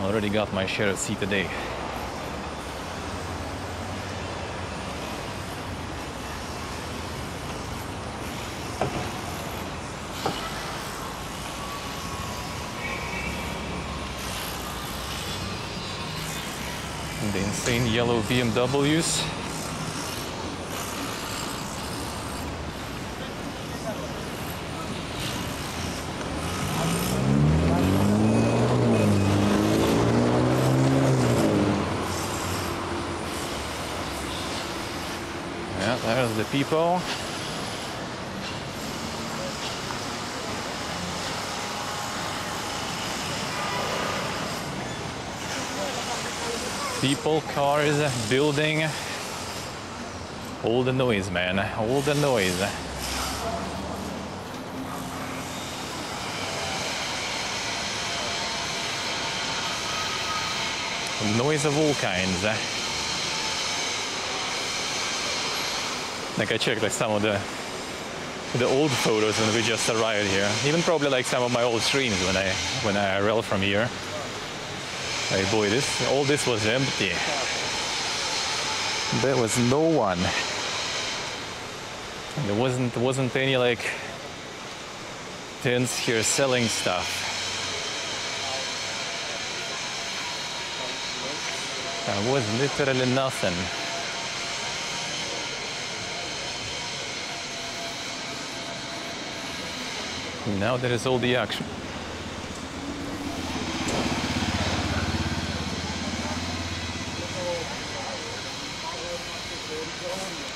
Already got my share of sea today. The insane yellow BMWs. Yeah, there's the people. People, cars, building. All the noise, man. All the noise. Noise of all kinds. Like I checked like some of the old photos when we just arrived here. Even probably like some of my old streams when I IRL from here. Like boy, all this was empty. There was no one. There wasn't any like tents here selling stuff. There was literally nothing. Now there is all the action.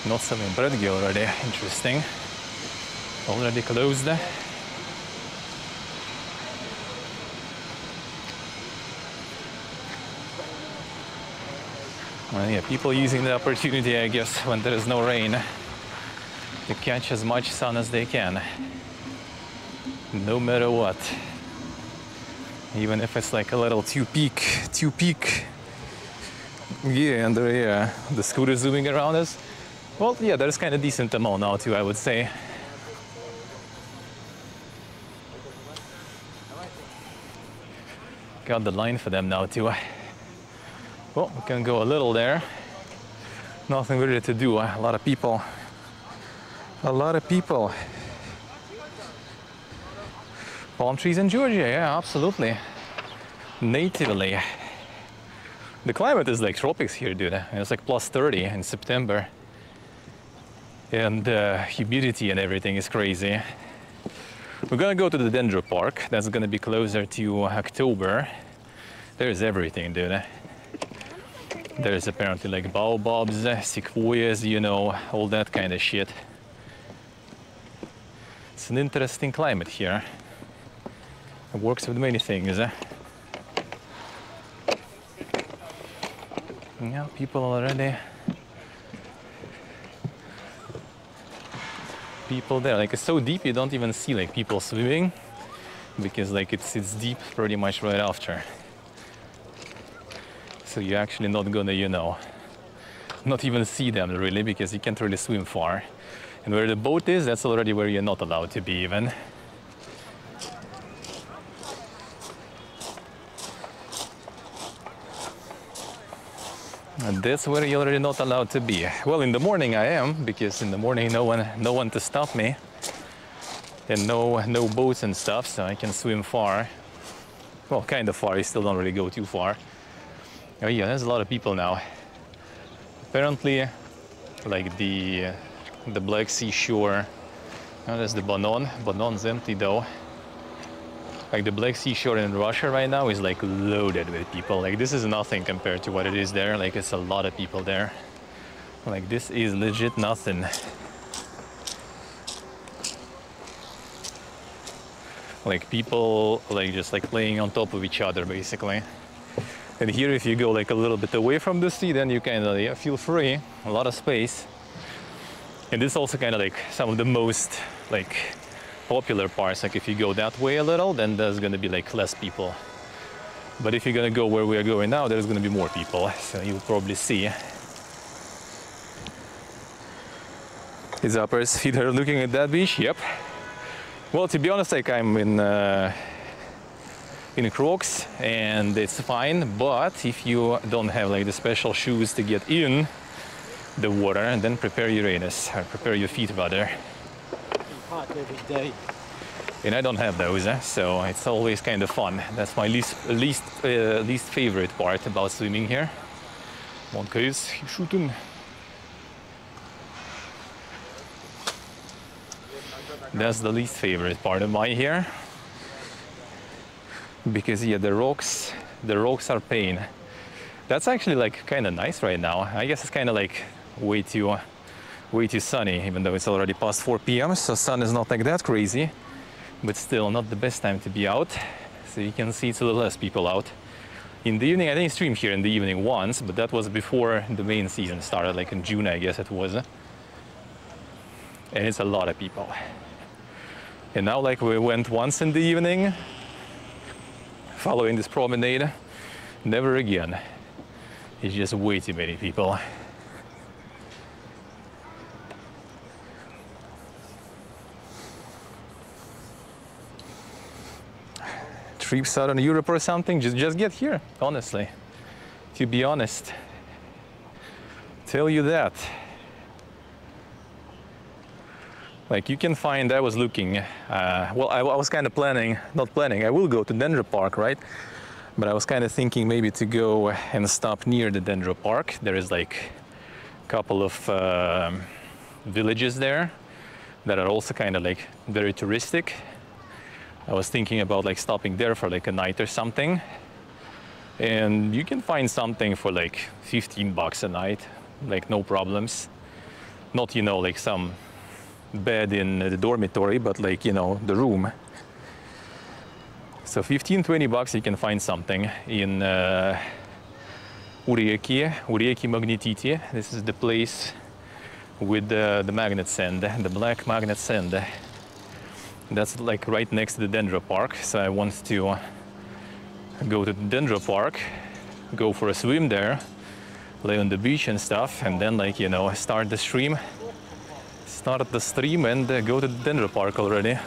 Not selling bread already, interesting. Already closed. Well, yeah, people using the opportunity, I guess, when there is no rain, to catch as much sun as they can. No matter what. Even if it's like a little too peak. Yeah, and there, yeah, the scooter zooming around us. Well, yeah, there's kind of decent amount now too, I would say. Got the line for them now too. Well, we can go a little there. Nothing really to do. A lot of people. A lot of people. Palm trees in Georgia, yeah, absolutely. Natively. The climate is like tropics here, dude. It's like plus 30 in September. And humidity and everything is crazy. We're gonna go to the Dendro Park. That's gonna be closer to October. There's everything, dude. There's apparently like baobabs, sequoias, you know, all that kind of shit. It's an interesting climate here. It works with many things. Yeah, people already. People there, like it's so deep you don't even see like people swimming because like it's deep pretty much right after. So you're actually not gonna, you know, not even see them really because you can't really swim far. And where the boat is, that's already where you're not allowed to be even. And that's where you're already not allowed to be. Well, in the morning I am, because in the morning no one to stop me, and no boats and stuff, so I can swim far. Well, kind of far. You still don't really go too far. Oh yeah, there's a lot of people now. Apparently, like the Black Sea shore. Oh, there's the Banon. Banon's empty though. Like the Black Sea shore in Russia right now is like loaded with people. Like this is nothing compared to what it is there. Like it's a lot of people there. Like this is legit nothing. Like people like just like playing on top of each other basically. And here if you go like a little bit away from the sea, then you kind of feel free, a lot of space. And this is also kind of like some of the most like popular parts. Like if you go that way a little, then there's gonna be like less people. But if you're gonna go where we are going now, there's gonna be more people. So you'll probably see. His uppers feet are looking at that beach. Yep. Well, to be honest, like I'm in in Crocs, and it's fine. But if you don't have like the special shoes to get in the water, then prepare your anus, or prepare your feet rather. Hot every day. And I don't have those, so it's always kind of fun. That's my least favorite part about swimming here. Come on, guys, shoot him. That's the least favorite part of mine here, because yeah, the rocks are pain. That's actually like kind of nice right now. I guess it's kind of like way too sunny, even though it's already past 4 p.m. So sun is not like that crazy, but still not the best time to be out. So you can see it's a little less people out. In the evening, I didn't stream here in the evening once, but that was before the main season started, like in June, I guess it was. And it's a lot of people. And now, like, we went once in the evening, following this promenade, never again. It's just way too many people. Trip Southern Europe or something, just get here, honestly. To be honest, tell you that. Like, you can find, I was looking, well, I was kind of not planning, I will go to Dendro Park, right? But I was kind of thinking maybe to go and stop near the Dendro Park. There is like a couple of villages there that are also kind of like very touristic. I was thinking about like stopping there for like a night or something. And you can find something for like 15 bucks a night, like no problems. Not, you know, like some bed in the dormitory, but like, you know, the room. So 15-20 bucks you can find something in Urieki Magnetiti. This is the place with the magnet sand, the black magnet sand. That's like right next to the Dendro Park. So I want to go to the Dendro Park, go for a swim there, lay on the beach and stuff, and then, like, you know, start the stream and go to the Dendro Park already.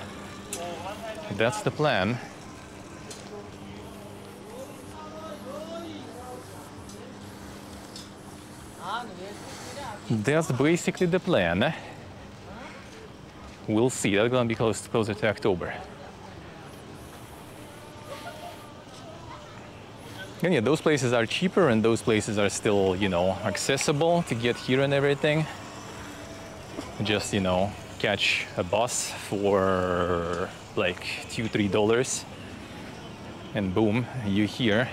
That's the plan. That's basically the plan. We'll see. That's gonna be closer to October. And yeah, those places are cheaper and those places are still, you know, accessible to get here and everything. Just, you know, catch a bus for like $2-3 and boom, you here.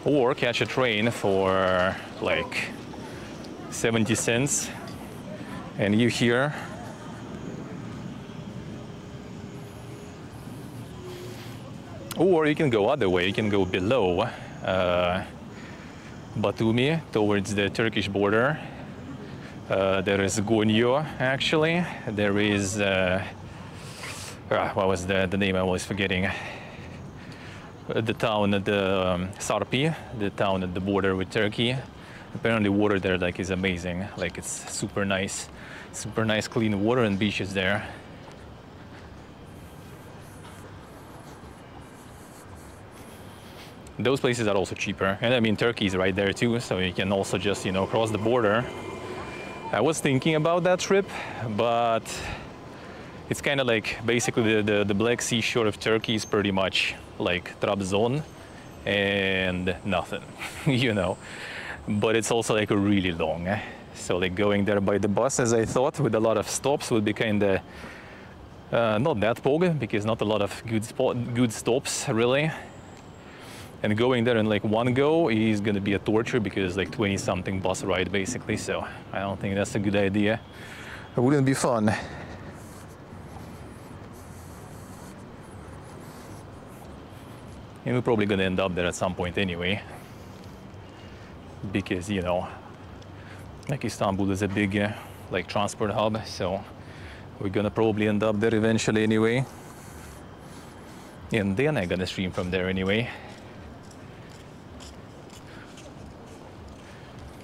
Or catch a train for like 70 cents and you here. Or you can go other way, you can go below Batumi towards the Turkish border. There is Gonyo, actually. There is, what was the name? I was forgetting. The town, Sarpi, the town at the border with Turkey. Apparently water there like is amazing. Like it's super nice clean water and beaches there. Those places are also cheaper. And I mean, Turkey is right there too, so you can also just, you know, cross the border. I was thinking about that trip, but it's kind of like basically the Black Sea shore of Turkey is pretty much like Trabzon and nothing, you know. But it's also like really long. So like going there by the bus, as I thought, with a lot of stops would be kind of not that pog, because not a lot of good stops really. And going there in like one go is gonna be a torture because like 20-something bus ride basically. So I don't think that's a good idea. It wouldn't be fun. And we're probably gonna end up there at some point anyway. Because, you know, like Istanbul is a big like transport hub, so we're gonna probably end up there eventually anyway. And then I'm gonna stream from there anyway.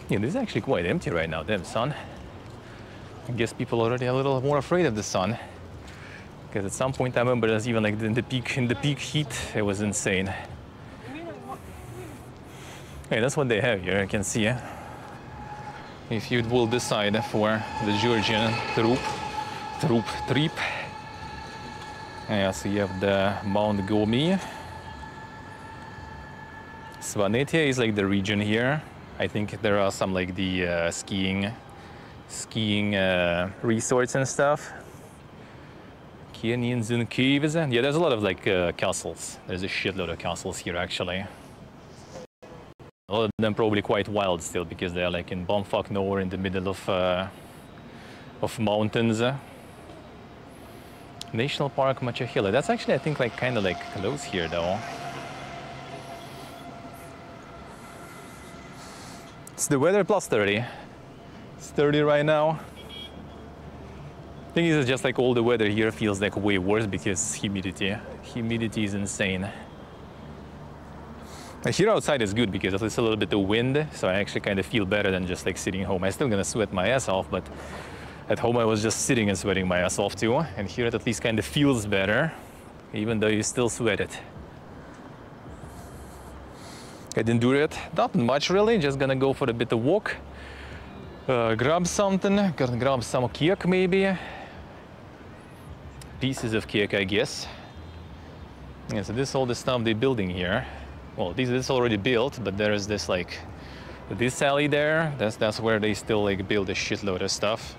Yeah, this is actually quite empty right now, damn sun. I guess people are already a little more afraid of the sun. Because at some point I remember it was even like in the peak heat, it was insane. Hey, that's what they have here, you can see. If you will decide for the Georgian trip. Yeah, so you have the Mount Gomi. Svanetia is like the region here. I think there are some like the skiing resorts and stuff. Canyons and caves. Yeah, there's a lot of like castles. There's a shitload of castles here actually. A lot of them probably quite wild still because they're like in bumfuck nowhere in the middle of mountains. National Park Machahila. That's actually I think like kind of like close here though. It's the weather plus 30. It's 30 right now. I think it's just like all the weather here feels like way worse because humidity. Humidity is insane. Here outside is good because at least a little bit of wind, so I actually kind of feel better than just like sitting home. I'm still gonna sweat my ass off, but at home I was just sitting and sweating my ass off too. And here it at least kind of feels better, even though you still sweat it. I didn't do it, not much really, just gonna go for a bit of walk. Grab something, gonna grab some cake maybe. Pieces of cake, I guess. Yeah, so this is all the stuff they're building here. Well, this is already built, but there is this like, this alley there, that's where they still like build a shitload of stuff.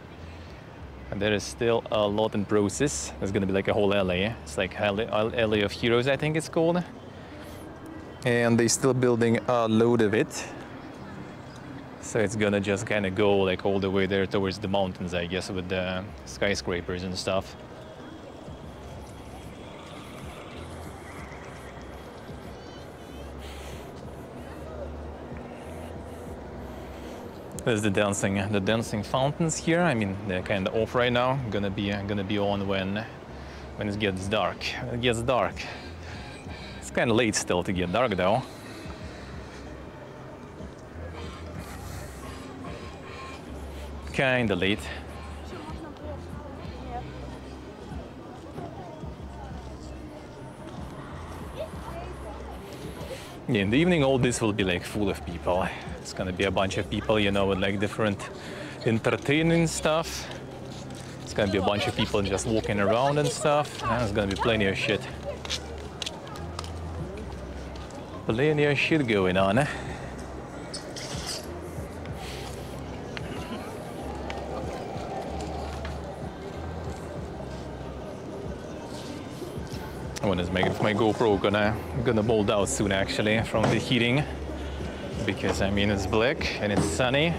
And there is still a lot in process. There's gonna be like a whole alley. It's like alley of heroes, I think it's called. And they're still building a load of it. So it's gonna just kind of go like all the way there towards the mountains, I guess, with the skyscrapers and stuff. There's the dancing fountains here. I mean, they're kind of off right now. Gonna be on when it gets dark. It gets dark. It's kind of late still to get dark though. Kind of late. Yeah, in the evening all this will be like full of people. It's gonna be a bunch of people, you know, with like different entertaining stuff. It's gonna be a bunch of people just walking around and stuff. And there's gonna be plenty of shit. Plenty of shit going on. When is my GoPro gonna mold out soon actually from the heating, because I mean it's black and it's sunny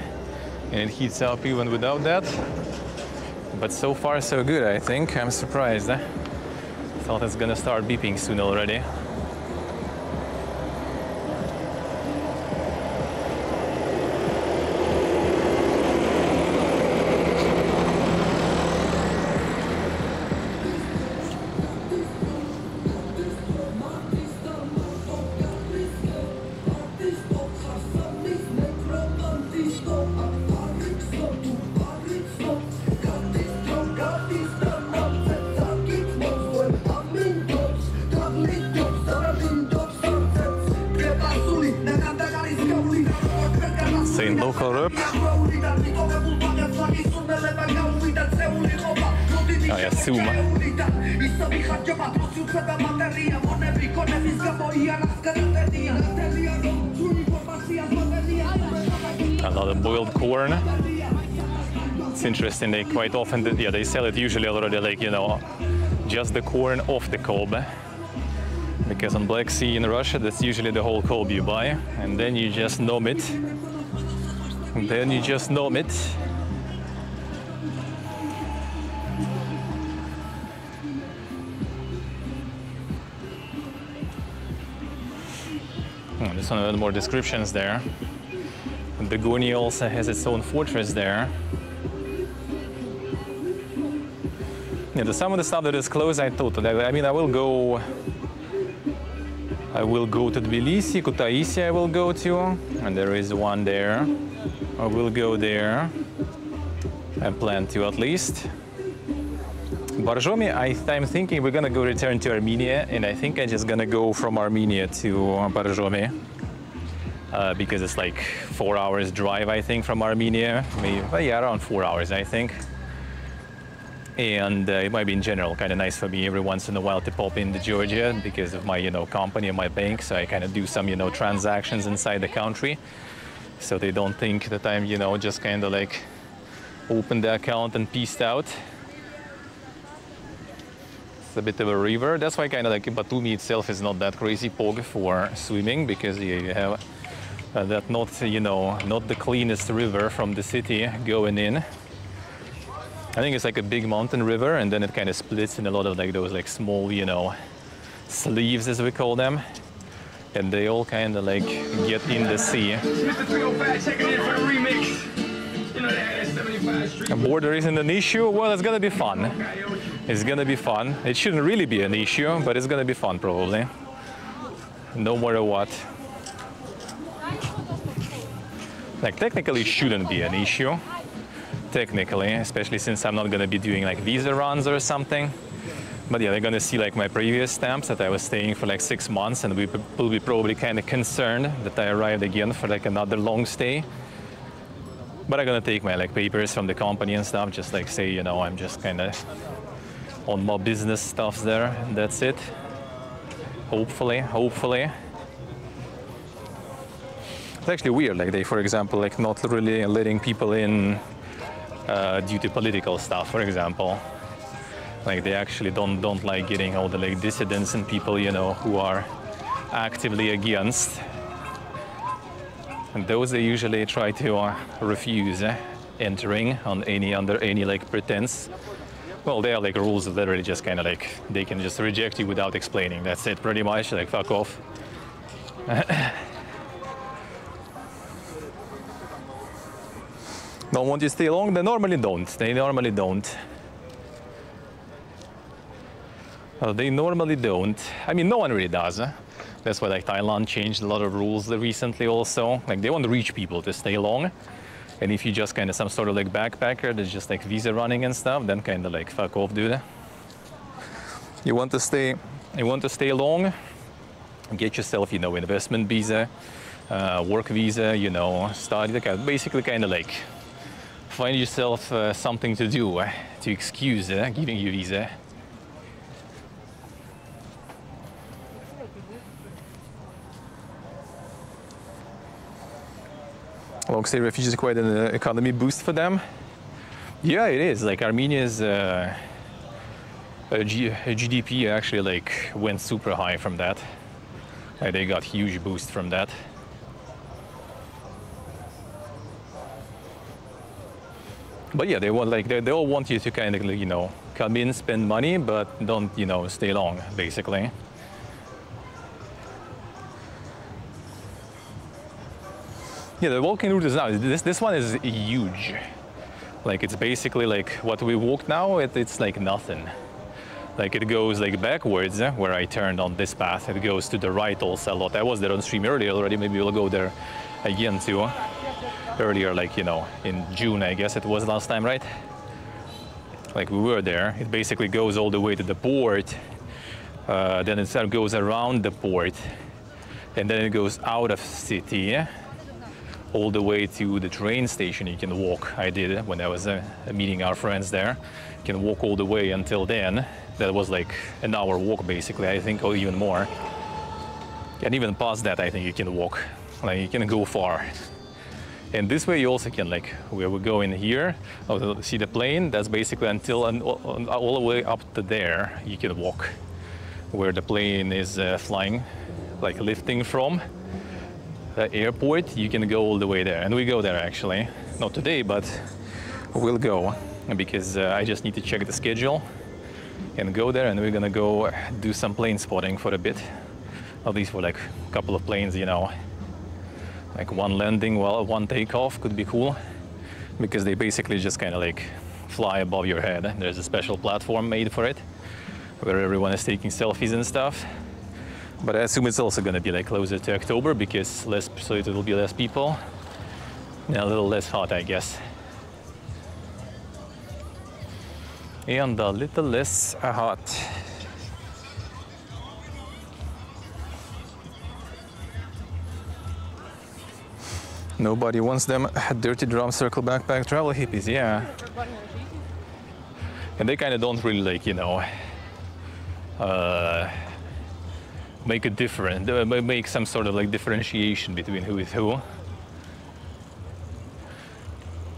and it heats up even without that. But so far so good, I think. I'm surprised. Thought it's gonna start beeping soon already. Saying local rap. Oh yeah, Zoom. A lot of boiled corn. It's interesting, they quite often, they sell it usually already like, you know, just the corn off the cob. Because on Black Sea in Russia, that's usually the whole cob you buy, and then you just nom it. And then you just nom it. There's some more descriptions there. Begoni also has its own fortress there. Yeah, some of the stuff that is closed, I thought. I mean, I will go to Tbilisi, Kutaisi I will go to, and there is one there. I will go there. I plan to at least. Borjomi, I'm thinking we're gonna go return to Armenia, and I think I'm just gonna go from Armenia to Borjomi because it's like 4 hours drive, I think, from Armenia. Maybe, well, yeah, around 4 hours, I think. And it might be in general kind of nice for me every once in a while to pop into Georgia because of my, company and my bank. So I kind of do some, transactions inside the country, so they don't think that I'm, just kind of like open the account and peaced out. It's a bit of a river. That's why kind of like Batumi itself is not that crazy pog for swimming, because you have that not the cleanest river from the city going in. I think it's like a big mountain river, and then it kind of splits in a lot of like those like small, sleeves, as we call them, and they all kind of like get in the sea. Mr. 305 checking in for the remix. You know that 75 Street. A border isn't an issue. Well, it's gonna be fun. It's gonna be fun. It shouldn't really be an issue, but it's gonna be fun probably. No matter what. Like technically, it shouldn't be an issue. Technically, especially since I'm not going to be doing like visa runs or something. But yeah, they're going to see like my previous stamps that I was staying for like 6 months, and we will be probably kind of concerned that I arrived again for like another long stay. But I'm going to take my like papers from the company and stuff, just like say, I'm just kind of on my business stuff there, and that's it. Hopefully. It's actually weird, like they, for example, like not really letting people in due to political stuff, for example. Like they actually don't like getting all the like dissidents and people, who are actively against. And those they usually try to refuse entering under any like pretense. Well, they are like rules that literally just kind of like they can just reject you without explaining. That's it, pretty much. Like fuck off. Don't want you to stay long? They normally don't. They normally don't. I mean, no one really does. That's why like Thailand changed a lot of rules recently also. Like they want rich people to stay long. And if you just kind of some sort of like backpacker that's just like visa running and stuff, then kind of like fuck off, dude. You want to stay long? Get yourself, investment visa, work visa, study, basically kind of like find yourself something to do to excuse giving you visa. Long stay refugees is quite an economy boost for them. Yeah, it is. Like Armenia's GDP actually like went super high from that. Like they got huge boost from that. But yeah, they all want you to kind of, come in, spend money, but don't, stay long, basically. Yeah, the walking route is now, this one is huge. Like it's basically like what we walk now, it's like nothing. Like it goes like backwards, where I turned on this path, it goes to the right also a lot. I was there on stream earlier already, maybe we'll go there again too. Earlier, like, in June, I guess it was last time, right? Like we were there. It basically goes all the way to the port, then it goes around the port, and then it goes out of city, all the way to the train station. You can walk. I did when I was meeting our friends there. You can walk all the way until then. That was like an hour walk, basically, I think, or even more. And even past that, I think you can walk. Like you can go far. And this way you also can, like, where we go in here, see the plane, that's basically until all the way up to there, you can walk. Where the plane is flying, like lifting from the airport, you can go all the way there. And we go there actually, not today, but we'll go. Because I just need to check the schedule and go there, and we're gonna go do some plane spotting for a bit. At least for like a couple of planes, Like one landing, well, one takeoff could be cool, because they basically just kind of like fly above your head. There's a special platform made for it, where everyone is taking selfies and stuff. But I assume it's also going to be like closer to October, because so it will be less people and a little less hot, I guess. and a little less hot. Nobody wants them dirty drum circle backpack travel hippies, yeah. And they kind of don't really like, you know, make a difference, make some sort of like differentiation between who is who.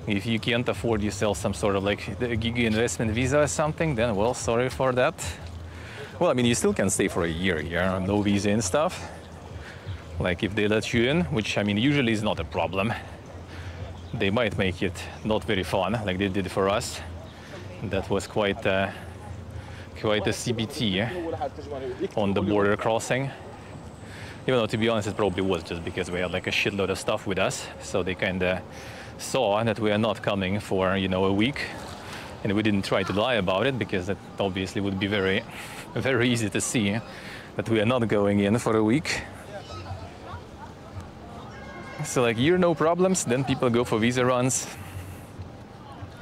If you can't afford yourself some sort of like the gig investment visa or something, then well, sorry for that. Well, I mean, you still can stay for a year here, no visa and stuff. Like if they let you in, which I mean usually is not a problem. They might make it not very fun, like they did for us. That was quite a CBT on the border crossing. Even though, to be honest, it probably was just because we had like a shitload of stuff with us. So they kind of saw that we are not coming for, you know, a week. And we didn't try to lie about it because that obviously would be very, very easy to see that we are not going in for a week. So like you're no problems, then people go for visa runs.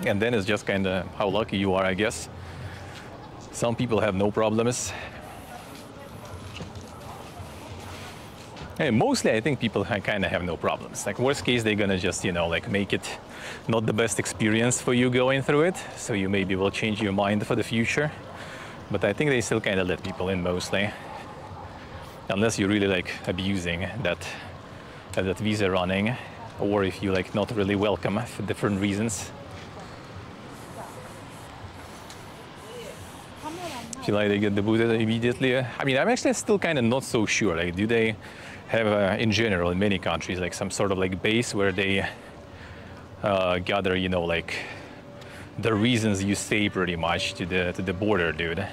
And then it's just kind of how lucky you are, I guess. Some people have no problems. Hey, mostly I think people kind of have no problems. Like worst case, they're gonna just, you know, like make it not the best experience for you going through it. So you maybe will change your mind for the future. But I think they still kind of let people in mostly. Unless you're really like abusing that visa running, or if you like not really welcome for different reasons. Feel like they get debuted immediately. I mean, I'm actually still kind of not so sure. Like, do they have, in general, in many countries, like some sort of like base where they gather, you know, like the reasons you stay pretty much to the border, dude.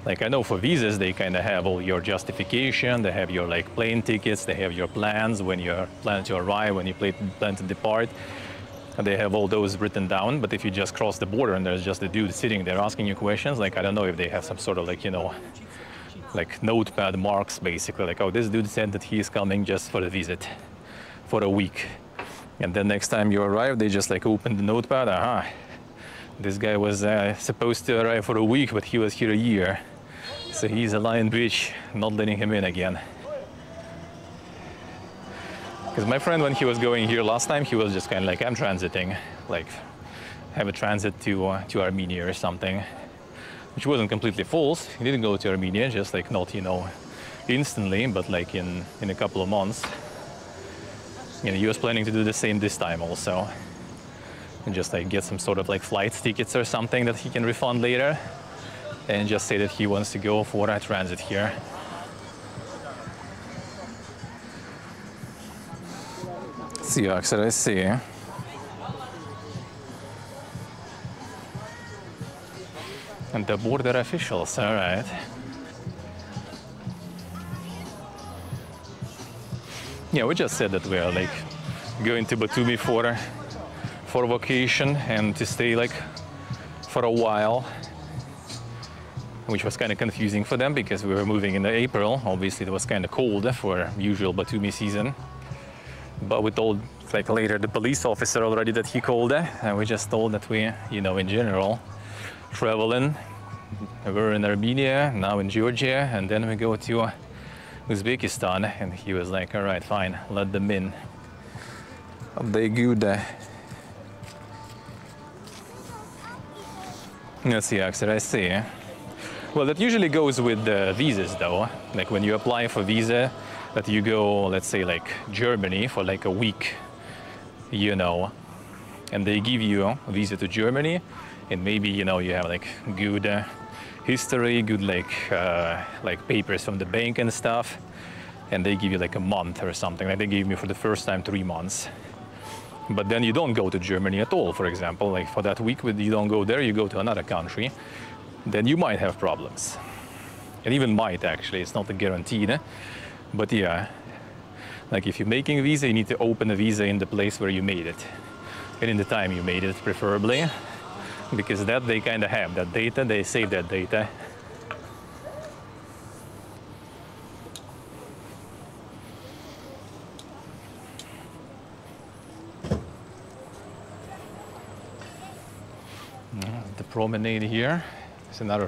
Like I know for visas, they kind of have all your justification, they have your like plane tickets, they have your plans when you're planning to arrive, when you plan to depart. And they have all those written down, but if you just cross the border and there's just a dude sitting there asking you questions, like I don't know if they have some sort of like, you know, like notepad marks basically, like, oh, this dude said that he's coming just for a visit for a week. And then next time you arrive, they just like open the notepad, aha, this guy was supposed to arrive for a week, but he was here a year. So he's a lying bitch, not letting him in again. Because my friend, when he was going here last time, he was just kind of like, I'm transiting, like have a transit to Armenia or something, which wasn't completely false. He didn't go to Armenia, just like not, you know, instantly, but like in a couple of months. You know, he was planning to do the same this time also. And just like get some sort of like flight tickets or something that he can refund later. And just say that he wants to go for a transit here. See, Axel, I see. And the border officials, all right. Yeah, we just said that we are like going to Batumi for vacation and to stay like for a while, which was kind of confusing for them because we were moving in April. Obviously, it was kind of cold for usual Batumi season. But we told like later the police officer already that he called, and we just told that we, you know, in general, traveling. We're in Armenia, now in Georgia, and then we go to Uzbekistan. And he was like, all right, fine, let them in. They good. Let's see, Axel, I see. Well, that usually goes with the visas, though. Like when you apply for visa, that you go, let's say, like Germany for like a week, you know, and they give you a visa to Germany, and maybe, you know, you have like good history, good like papers from the bank and stuff, and they give you like a month or something. Like they gave me for the first time 3 months. But then you don't go to Germany at all, for example. Like for that week, you don't go there, you go to another country, then you might have problems. And even might, actually, it's not a guarantee. But yeah, like if you're making a visa, you need to open a visa in the place where you made it. And in the time you made it, preferably. Because that they kind of have, that data, they save that data. The promenade here. There's another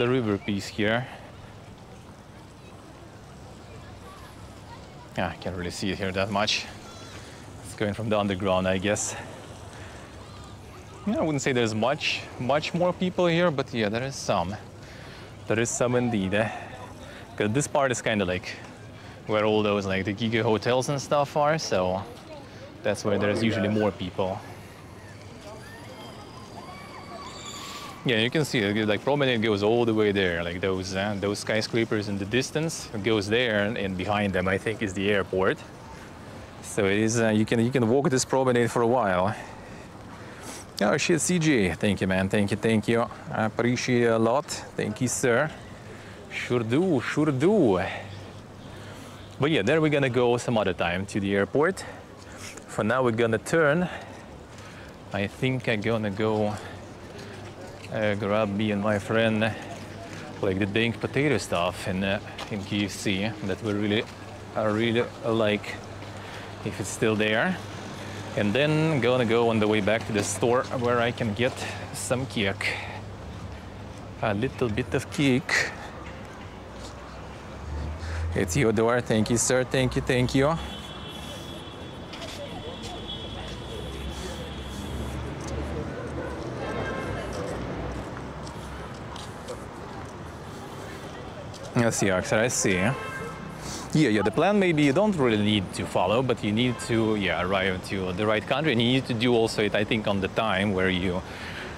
river piece here. Yeah, I can't really see it here that much. It's going from the underground, I guess. Yeah, I wouldn't say there's much more people here, but yeah, there is some. There is some indeed. Because this part is kind of like where all those like the giga hotels and stuff are, so that's where there's usually more people. Yeah, you can see it, like promenade goes all the way there, like those skyscrapers in the distance. It goes there, and behind them I think is the airport. So it is you can walk this promenade for a while. Oh shit, CJ, thank you, man, thank you. I appreciate it a lot. Thank you, sir. Sure do. But yeah, there we're gonna go some other time to the airport. For now, we're gonna turn. I think I'm gonna go grab me and my friend like the dang potato stuff in KFC that I really like, if it's still there. And then gonna go on the way back to the store where I can get some cake. A little bit of cake. Hey Theodore, thank you, sir, thank you. I see, Axel, I see. Yeah, the plan maybe you don't really need to follow, but you need to, arrive to the right country, and you need to do also it, I think, on the time where you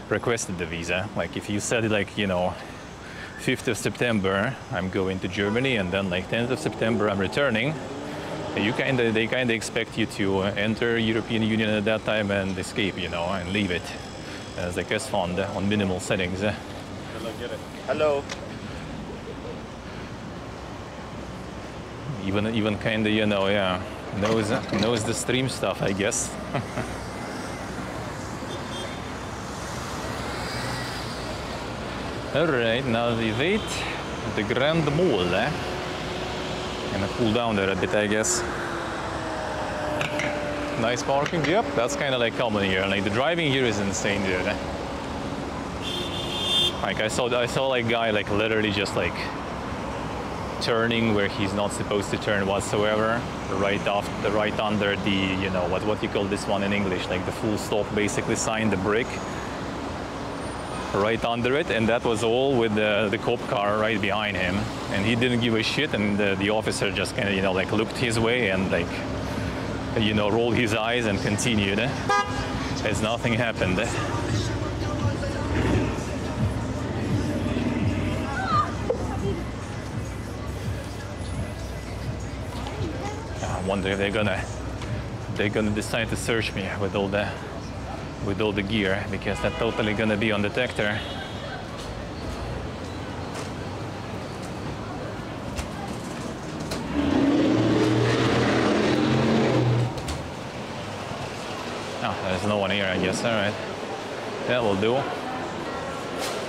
requested the visa. Like if you said like, 5th of September, I'm going to Germany, and then like 10th of September, I'm returning. They kind of expect you to enter European Union at that time and escape, and leave it as like as found on minimal settings. Hello. Even kind of, knows the stream stuff, I guess. All right, now we wait at the Grand Mall. Gonna cool down there a bit, I guess. Nice parking. Yep, that's kind of like common here. Like the driving here is insane, dude. Like I saw like guy like literally just like turning where he's not supposed to turn whatsoever, right under the, what you call this one in English, like the full stop basically sign, the brick, right under it, and that was all with the cop car right behind him, and he didn't give a shit, and the officer just kind of, like looked his way and like, rolled his eyes and continued as nothing happened. I wonder if they're gonna decide to search me with all the gear, because that's totally gonna be on detector. Oh, there's no one here, I guess. All right, that will do.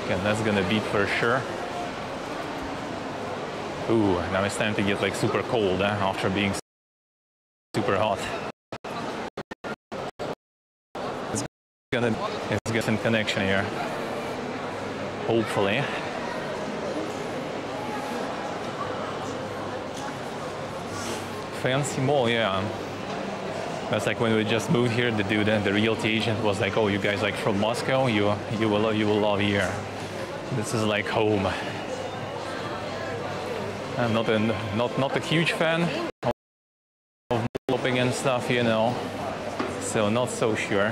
Okay, that's gonna beep for sure. Ooh, now it's time to get like super cold after being super hot. It's got some connection here, hopefully. Fancy mall, yeah. That's like when we just moved here, the dude, the realty agent was like, "Oh, you guys like from Moscow? You will love here. This is like home." I'm not a huge fan of shopping and stuff, so not so sure.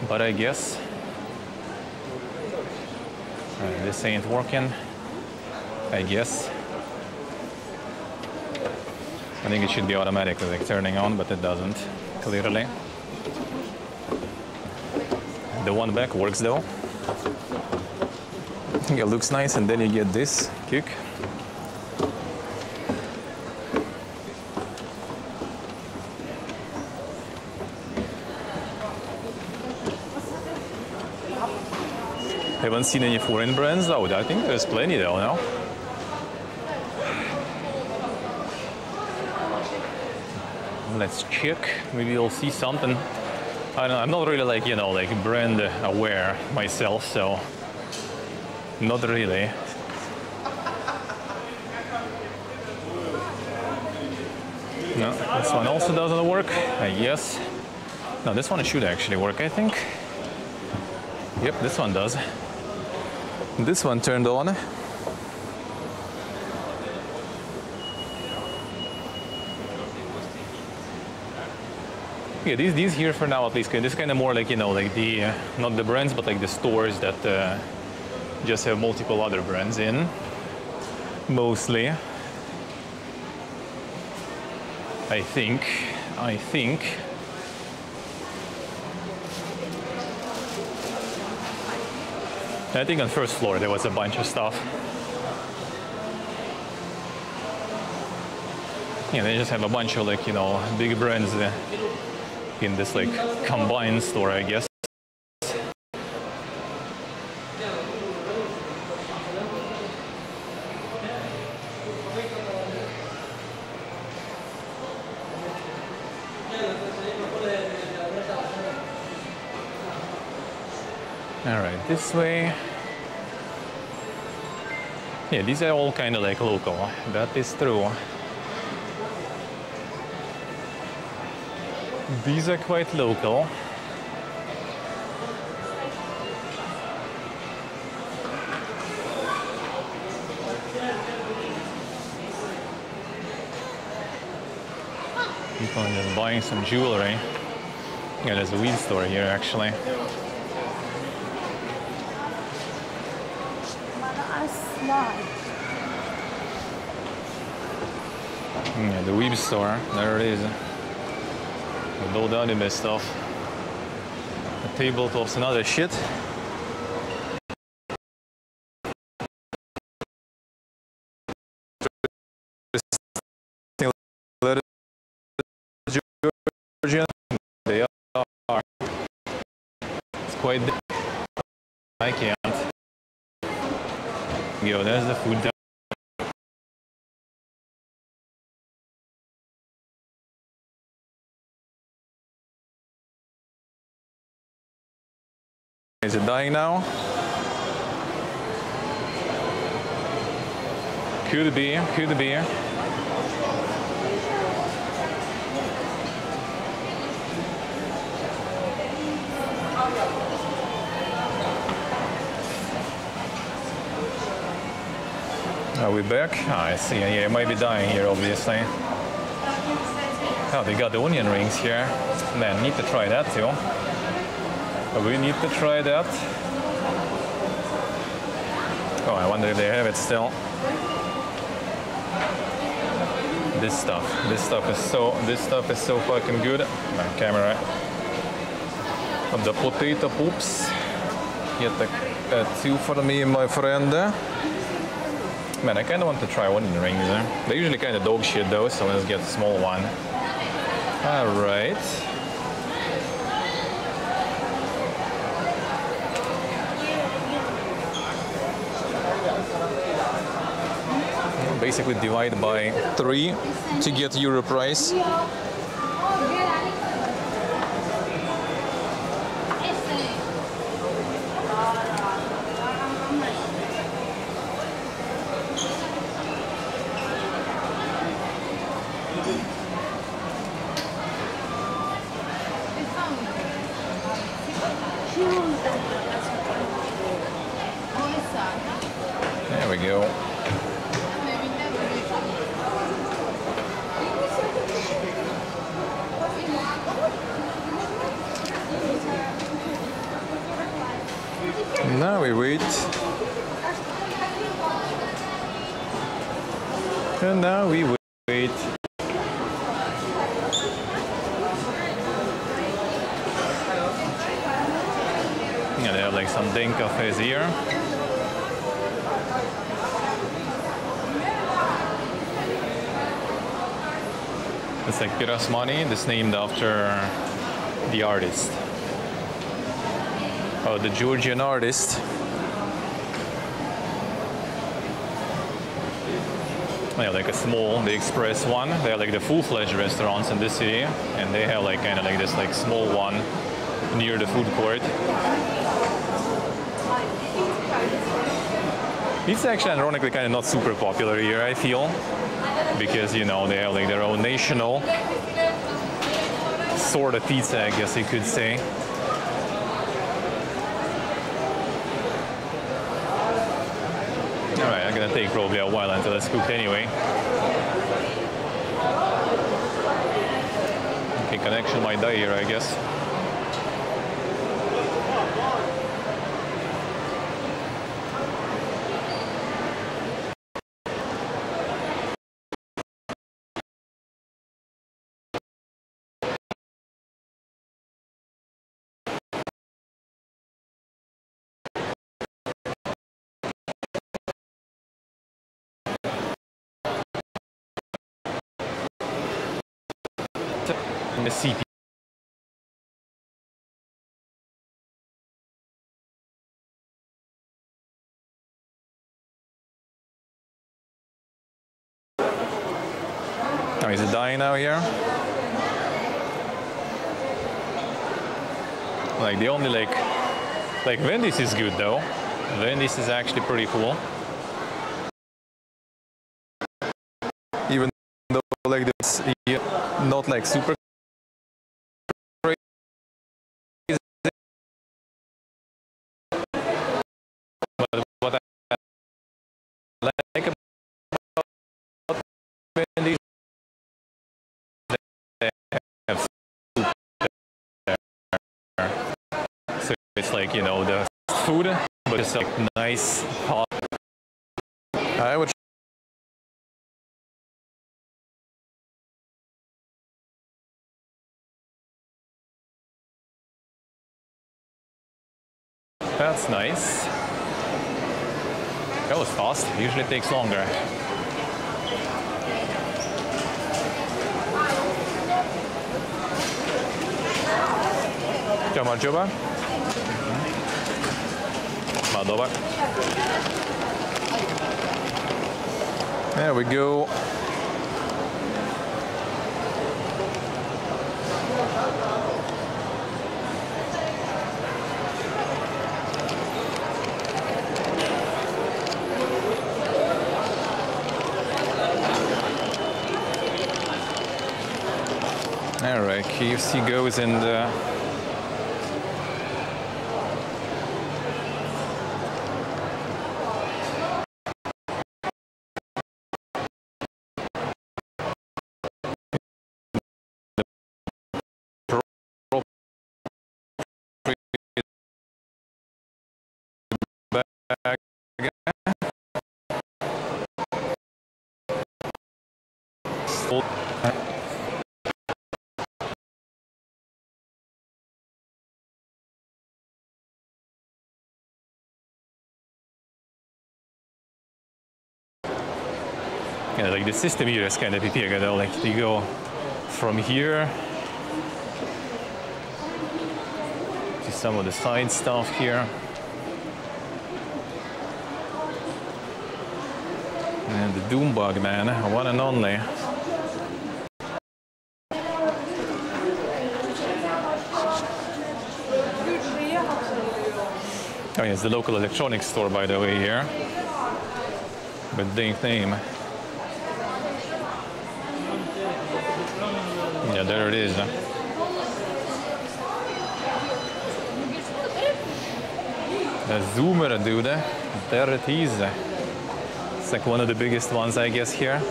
But I guess this ain't working, I guess. I think it should be automatically like turning on, but it doesn't, clearly. The one back works though. It looks nice, and then you get this kick. Haven't seen any foreign brands out. I think there's plenty though, no? Let's check. Maybe we'll see something I'm not really like, you know, like brand aware myself, so not really. No, this one also doesn't work. Yes. No, this one should actually work, I think. Yep, this one does. This one turned on. Yeah, these here for now at least. This kind of more like, you know, like the not the brands, but like the stores that just have multiple other brands in, mostly. I think. I think on first floor there was a bunch of stuff. Yeah, they just have a bunch of like, you know, big brands in this like combined store, I guess. All right, this way. Yeah, these are all kind of like local. That is true. These are quite local. People are just buying some jewelry. Yeah, there's a weed store here actually. Yeah, the weed store, there it is. With all the anime stuff. The tabletops and other shit. They are. It's quite. I can't. Yo, there's the food. Is it dying now? Could be, could be. Are we back? Ah, I see. Yeah, it might be dying here, obviously. Oh, they got the onion rings here. Man, need to try that too. We need to try that. Oh, I wonder if they have it still. This stuff is so fucking good. My camera. The potato poops. Get two for me, my friend. Man, I kind of want to try onion rings. They're usually kind of dog shit though, so let's get a small one. All right. Basically divide by 3 to get euro price. There we go. Now we wait. And now we wait. Yeah, they have like some ding cafes here. It's like Pirasmani, that's named after the artist. Oh, the Georgian artist. Yeah, like a small, the express one. They are like the full-fledged restaurants in this city, and they have like kind of like this like small one near the food court. It's actually ironically kind of not super popular here, I feel, because you know they have like their own national sort of pizza, I guess you could say. All right, I'm gonna take probably a while until it's cooked anyway. Okay, connection might die here, I guess. The CP. Oh, is it dying now here? Like the only like Wendy's is good though. Wendy's is actually pretty cool. Even though like this, not like super crazy. But what I like about Wendy's, they have soup there. So it's like, you know, the food, but it's like nice hot. I would. That's nice. That was fast. Usually it takes longer. Come coba. Dobra. There we go. All right, KFC goes in the bag. Yeah, like the system here is kind of bigger though. Like you go from here to some of the side stuff here. And the Doombug, man, one and only. Oh, yeah, it's the local electronics store, by the way, here. But dang name. Yeah, there it is. The Zoomer, dude. There it is. It's like one of the biggest ones, I guess, here.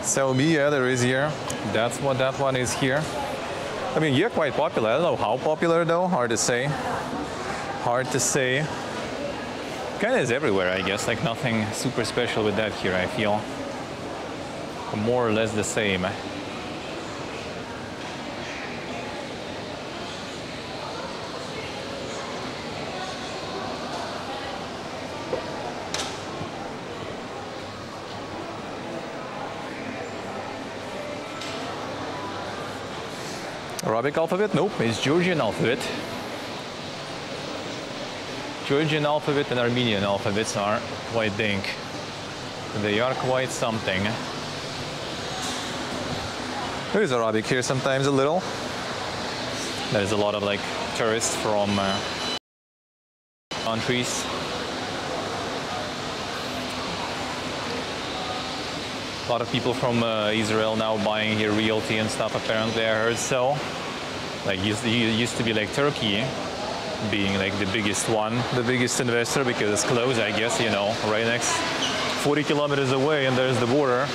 So, yeah, there is here. That's what that one is here. I mean, you're quite popular. I don't know how popular, though. Hard to say. Hard to say. Kind of is everywhere, I guess. Like nothing super special with that here, I feel. More or less the same. Arabic alphabet? Nope, it's Georgian alphabet. Georgian alphabet and Armenian alphabets are quite dink. They are quite something. There is Arabic here sometimes a little. There's a lot of like tourists from countries. A lot of people from Israel now buying here realty and stuff, apparently, I heard so. Like, it used to be like Turkey being like the biggest one, the biggest investor, because it's close, I guess, you know, right next, 40 kilometers away, and there's the border.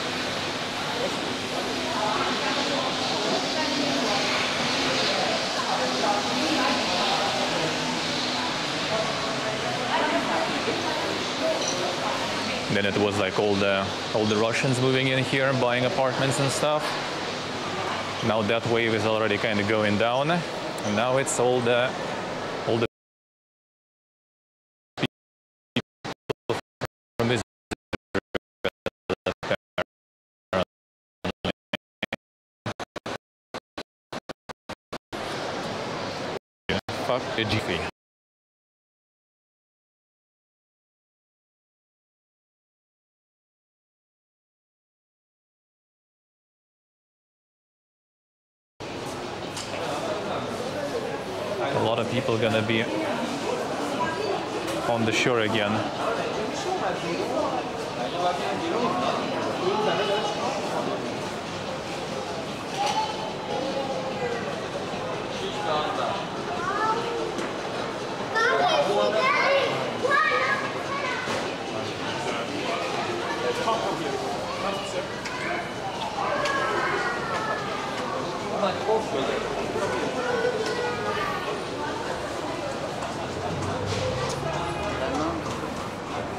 Then it was like all the Russians moving in here, buying apartments and stuff. Now that wave is already kind of going down, and now it's all the people from Israel. Fuck the Jiffy. A lot of people gonna be on the shore again.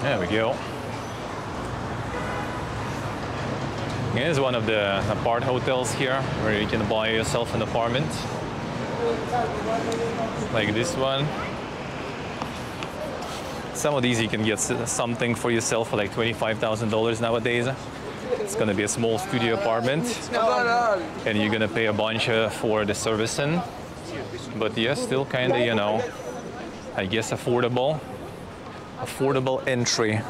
There we go. Here's one of the apart hotels here where you can buy yourself an apartment. Like this one. Some of these you can get something for yourself for like $25,000 nowadays. It's gonna be a small studio apartment, and you're gonna pay a bunch for the servicing. But yeah, still kinda, you know, I guess affordable entry.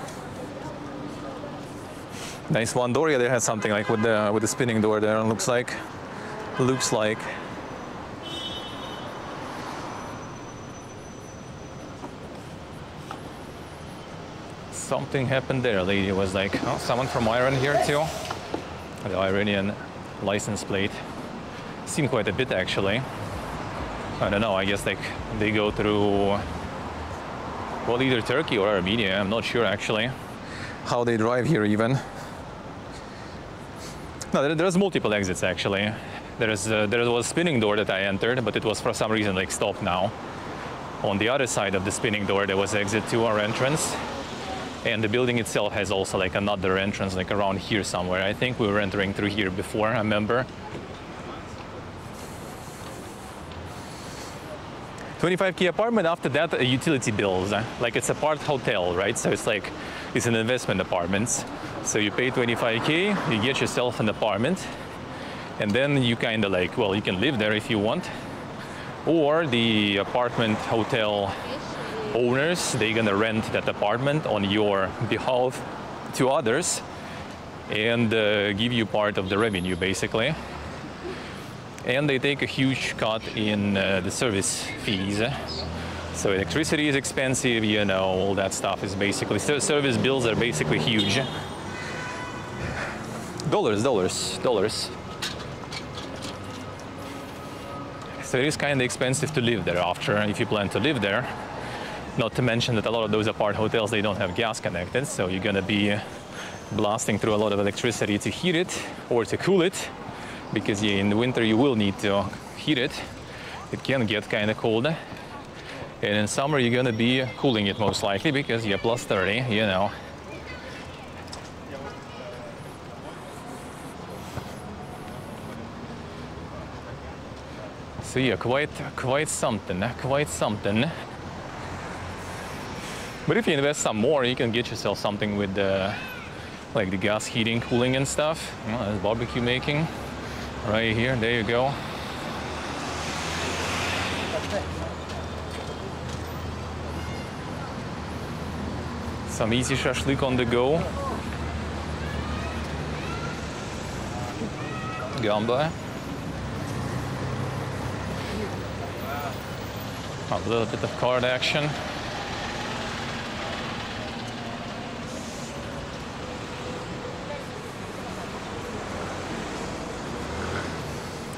Nice one door. Yeah, they had something like with the spinning door there. Looks like. Something happened there. A lady was like, oh, someone from Iran here too. The Iranian license plate. Seemed quite a bit actually. I don't know. I guess like they go through. Well, either Turkey or Armenia, I'm not sure actually how they drive here even. No, there's multiple exits actually. There was a spinning door that I entered, but it was for some reason like stopped now. On the other side of the spinning door, there was exit to our entrance. And the building itself has also like another entrance like around here somewhere. I think we were entering through here before, I remember. 25K apartment, after that utility bills. Like it's a part hotel, right? So it's like, it's an investment apartment. So you pay 25K, you get yourself an apartment, and then you kind of like, well, you can live there if you want. Or the apartment hotel owners, they're gonna rent that apartment on your behalf to others and give you part of the revenue basically. And they take a huge cut in the service fees. So electricity is expensive, you know, all that stuff is basically, service bills are basically huge. Dollars. So it is kind of expensive to live there after, if you plan to live there. Not to mention that a lot of those apart hotels, they don't have gas connected, so you're gonna be blasting through a lot of electricity to heat it or to cool it, because in the winter you will need to heat it. It can get kind of cold. And in summer you're gonna be cooling it most likely because you're plus 30, you know. So yeah, quite something. But if you invest some more, you can get yourself something with like the gas heating, cooling and stuff. Well, there's barbecue making right here. There you go. Some easy shashlik on the go. Gamba. A little bit of card action.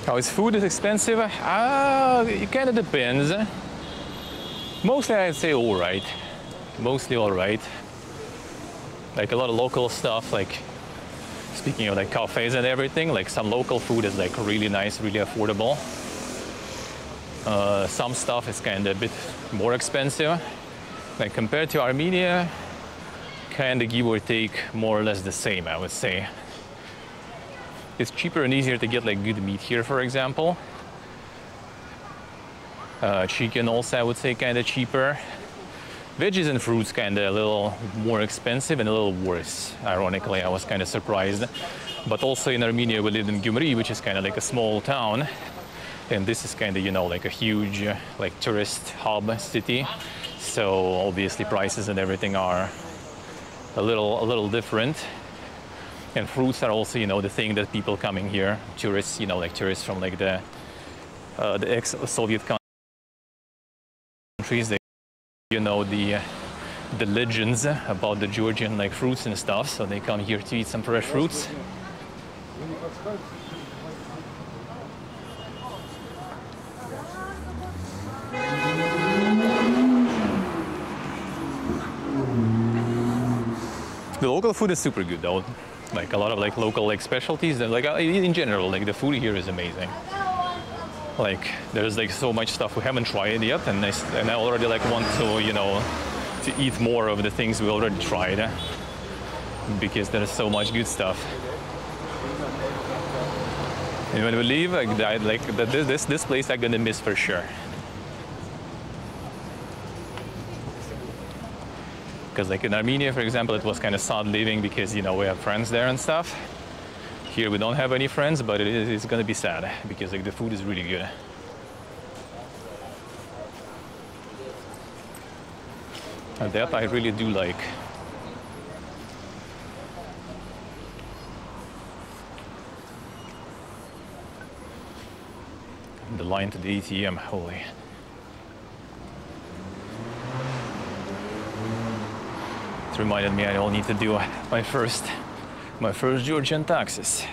How is food is expensive? It kind of depends. Mostly I'd say all right. Mostly all right. Like a lot of local stuff, like speaking of like cafes and everything, like some local food is like really nice, really affordable. Some stuff is kind of a bit more expensive. Like compared to Armenia, kind of give or take more or less the same, I would say. It's cheaper and easier to get like good meat here, for example. Chicken also, I would say, kind of cheaper. Veggies and fruits kind of a little more expensive and a little worse. Ironically, I was kind of surprised. But also in Armenia, we lived in Gyumri, which is kind of like a small town. And this is kind of, you know, like a huge like tourist hub city. So obviously prices and everything are a little different. And fruits are also, you know, the thing that people coming here, tourists, you know, like tourists from like the ex-Soviet countries, they, you know, the legends about the Georgian like fruits and stuff. So they come here to eat some fresh fruits. The local food is super good though. Like a lot of like local like specialties. Like in general, like the food here is amazing. Like there's like so much stuff we haven't tried yet, and I already like want to, you know, to eat more of the things we already tried, because there's so much good stuff. And when we leave, like this place I'm gonna miss for sure. Because like in Armenia, for example, it was kind of sad leaving because, you know, we have friends there and stuff. Here we don't have any friends, but it's gonna be sad because like the food is really good. And that I really do like. The line to the ATM, holy. It reminded me I all need to do my first Georgian taxes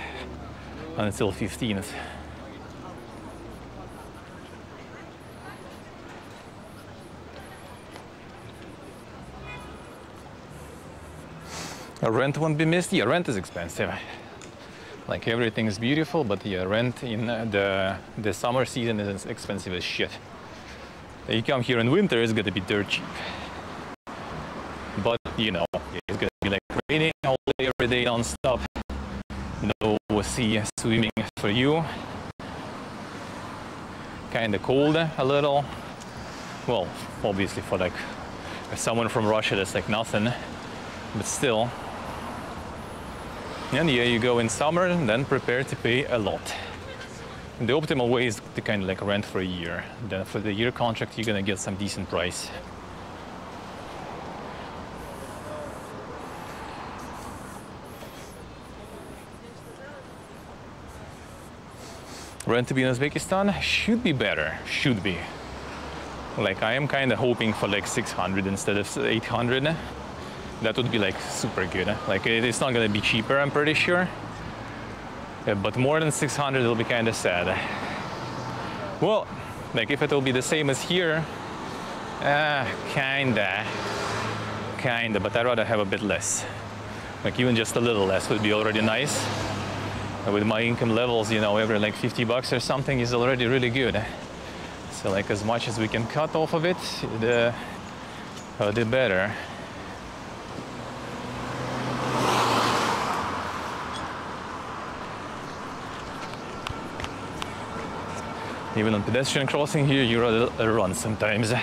until 15th. Rent won't be missed. Yeah, rent is expensive. Like everything is beautiful, but yeah, rent in the summer season is expensive as shit. You come here in winter, it's gonna be dirt cheap. But you know, it's gonna be like raining all day, every day, non-stop. No sea swimming for you. Kinda cold a little. Well, obviously for like someone from Russia, that's like nothing. But still. And yeah, you go in summer and then prepare to pay a lot. And the optimal way is to kind of like rent for a year. Then for the year contract, you're gonna get some decent price. Rent to be in Uzbekistan should be better, should be. Like I am kind of hoping for like 600 instead of 800. That would be like super good. Like it's not gonna be cheaper, I'm pretty sure. But more than 600 will be kind of sad. Well, like if it will be the same as here, kinda, but I'd rather have a bit less. Like even just a little less would be already nice. With my income levels, you know, every like 50 bucks or something is already really good. So like as much as we can cut off of it, the better. Even on pedestrian crossing here, you rather run sometimes.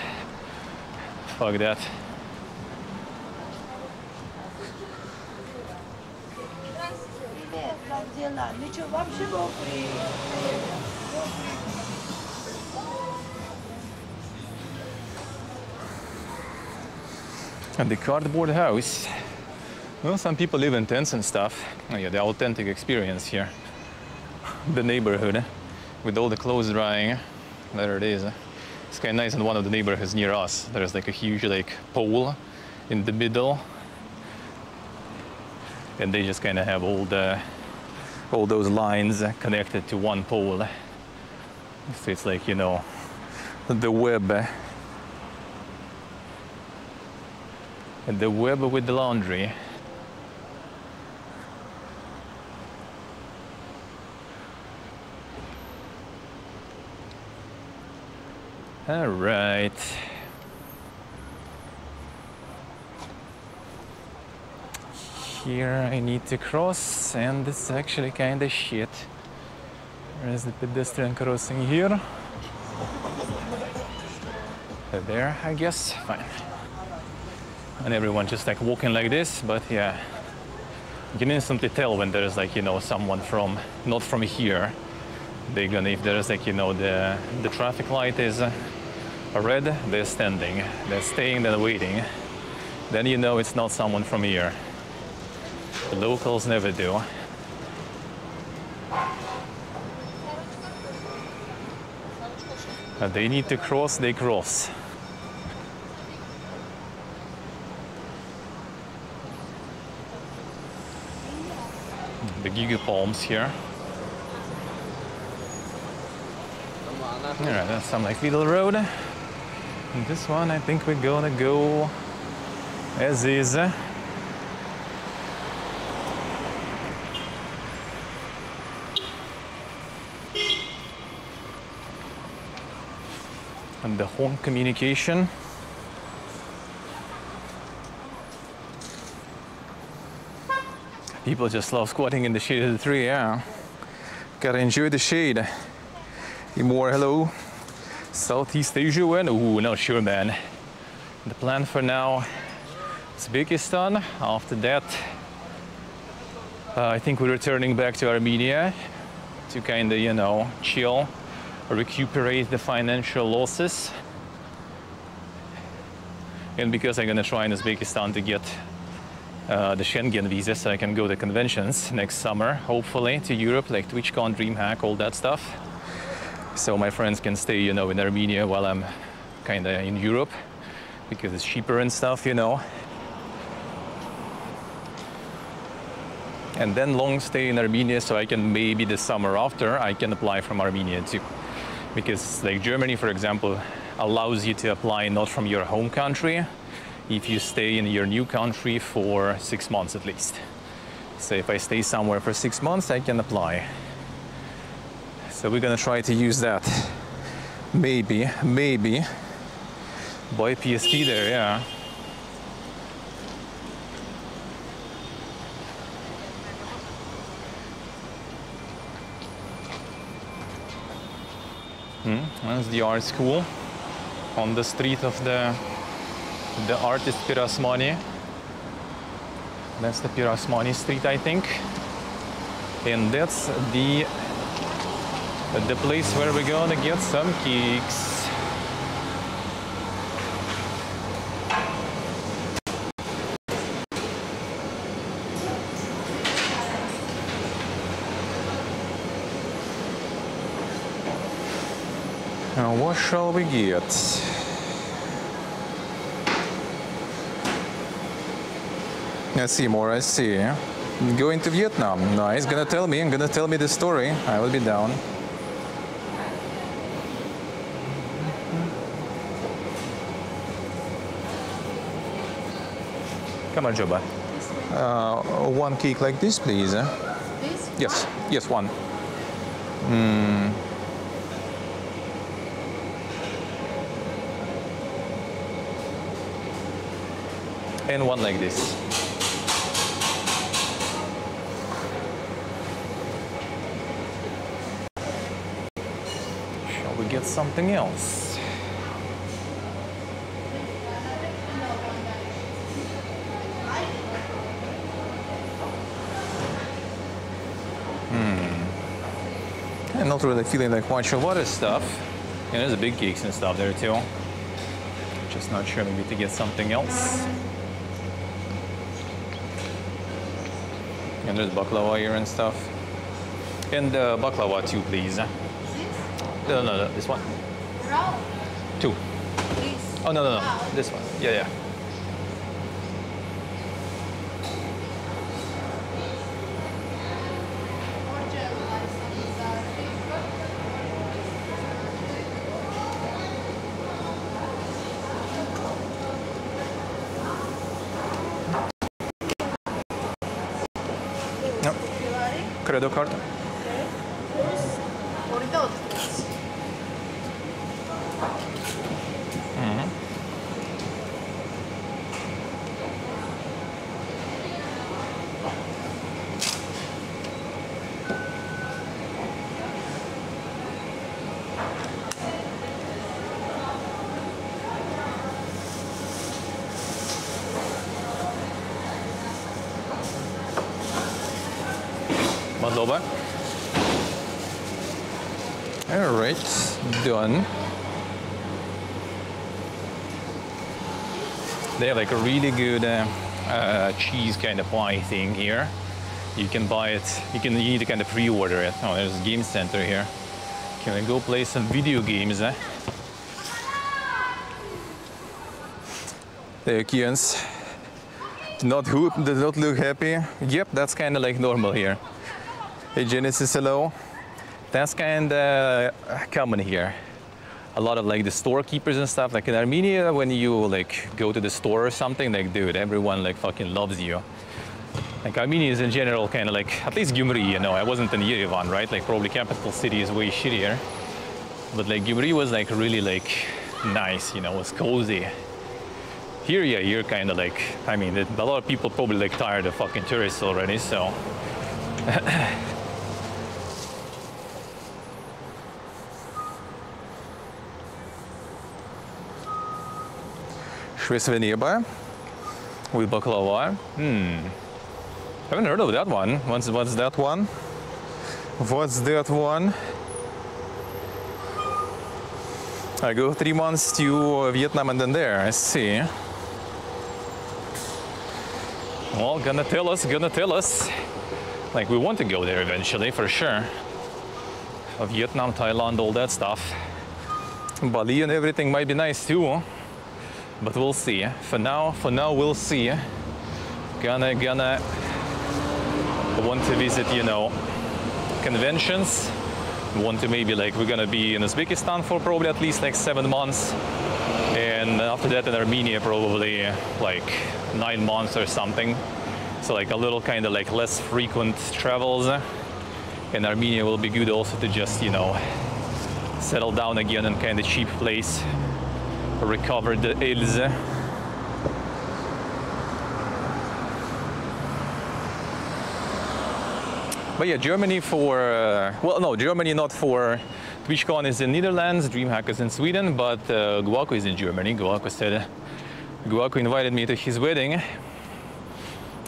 Fuck that. And the cardboard house. Well, some people live in tents and stuff. Oh yeah, the authentic experience here. The neighborhood with all the clothes drying. There it is. It's kind of nice in one of the neighborhoods near us. There's like a huge like pole in the middle, and they just kind of have all those lines connected to one pole. So it's like, you know, the web. And the web with the laundry. All right. Here I need to cross, and it's actually kind of shit. There's the pedestrian crossing here. There, I guess. Fine. And everyone just like walking like this, but yeah, you can instantly tell when there's like, you know, someone from not from here. They're gonna, if there's like, you know, the traffic light is red, they're standing, they're staying, they're waiting. Then you know it's not someone from here. The locals never do. They need to cross, they cross. The Giga palms here. Alright, that's some like little road. And this one I think we're gonna go as is. And the home communication. People just love squatting in the shade of the tree, yeah. Gotta enjoy the shade. More hello. Southeast Asia when? Ooh, not sure, man. The plan for now, Uzbekistan. After that, I think we're returning back to Armenia to kind of, you know, chill, recuperate the financial losses. And because I'm gonna try in Uzbekistan to get the Schengen visa so I can go to conventions next summer, hopefully, to Europe, like TwitchCon, DreamHack, all that stuff. So my friends can stay, you know, in Armenia while I'm kind of in Europe, because it's cheaper and stuff, you know. And then long stay in Armenia so I can maybe the summer after, I can apply from Armenia too. Because like Germany, for example, allows you to apply not from your home country if you stay in your new country for 6 months at least. So if I stay somewhere for 6 months, I can apply. So we're gonna try to use that. Maybe, buy PSP there, yeah. That's the art school on the street of the artist Pirasmani. That's the Pirasmani street, I think. And that's the place where we're gonna get some kicks. Now what shall we get? I see more, I see. Going to Vietnam. Nice, gonna tell me the story. I will be down. Come on, Joba. One cake like this, please. This? Yes, one. And one like this. Shall we get something else? I'm not really feeling like much of other stuff. And there's a big cakes and stuff there too. Just not sure, maybe to get something else. And there's baklava here and stuff. And baklava too, please. This? No, this one. Roll. 2. Please. Oh, no. This one. Yeah. No. Credit card. Madloba. All right, done. They have like a really good cheese kind of pie thing here. You can buy it. You need to kind of pre-order it. Oh, there's a game center here. Can we go play some video games? There, Kians. Does not look happy. Yep, that's kind of like normal here. Hey Genesis, hello. That's kind of common here. A lot of like the storekeepers and stuff. Like in Armenia, when you like go to the store or something, like dude, everyone like fucking loves you. Like Armenians in general, kind of like, at least Gyumri, you know, I wasn't in Yerevan, right? Like probably capital city is way shittier. But like Gyumri was like really like nice, you know, it was cozy. Here, yeah, you're kind of like, I mean, a lot of people probably like tired of fucking tourists already, so. Shvesve neba with baklava. Haven't heard of that one. What's that one? What's that one? I go 3 months to Vietnam and then there. I see. Well, gonna tell us. Like, we want to go there eventually, for sure. Vietnam, Thailand, all that stuff. Bali and everything might be nice too. But we'll see. For now, we'll see. Gonna want to visit, you know, conventions. Want to maybe like, we're gonna be in Uzbekistan for probably at least like 7 months. And after that in Armenia, probably like 9 months or something. So like a little kind of like less frequent travels. And Armenia will be good also to just, you know, settle down again in kind of cheap place. Recover the ills. But yeah, Germany for, well, no, Germany not for, TwitchCon is in Netherlands, DreamHack is in Sweden, but Guaco is in Germany. Guaco invited me to his wedding